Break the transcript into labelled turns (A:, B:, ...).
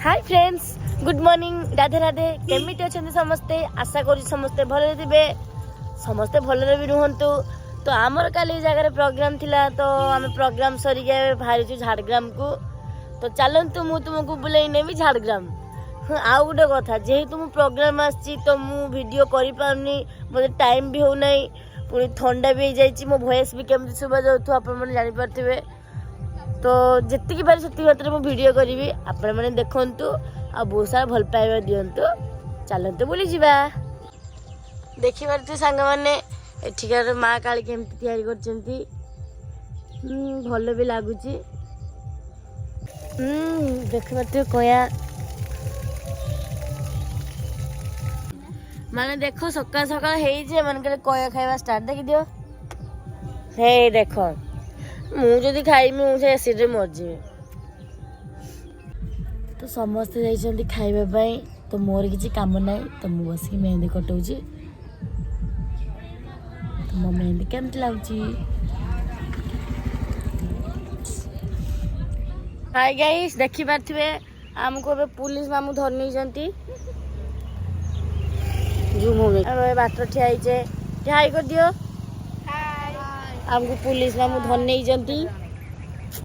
A: हाय friends good morning Radhe Radhe केमिटी अच्छा समस्ते आशा करी समस्ते भले थे समस्ते भले भी रुहतु तो आमर काली जगह प्रोग्राम थिला तो आम प्रोग्राम सरी गए बाहरी झाड़ग्राम को तो चलतु मु तुमको बुलाई नेबी झाड़ग्राम आउ गोटे कथा जेहेतु मु प्रोग्राम आसी तो मु वीडियो करि पारनी मते टाइम भी हो नहीं पुणी ठंडा भी हो मो वॉइस भी केमती सुबह जाऊ आपण मैंने जानी पार्थिबे तो जितकी पारे से मुझे वीडियो करी आपण मैंने देखु आ बहुत सारा भल पाइबा दिंतु चलतु बुली जा देखी पारे सांग मैंने एठिकार माँ काली केमती तैयारी करछंती भल भी लगुच देखी पारे कया माने देखो सकाल सकाल हे मन कया खाइबा स्टार्ट देखी दियो हे देखो मुझे खाइबी मुझे एसिड रे मरजी तो समस्ते जाइछंती खाइबा पई तो मोर किछि काम नाही तो मु बस की मेहंदी कटौची तो मो मेहंदी केमती लाउची हाय गाइस देखि पारथिबे हमको बे पुलिस मामू धर नै जंती जूम हो गई अरे बाटर ठियाई छे हाय कर दियो हाय हमको पुलिस मामू धर नै जंती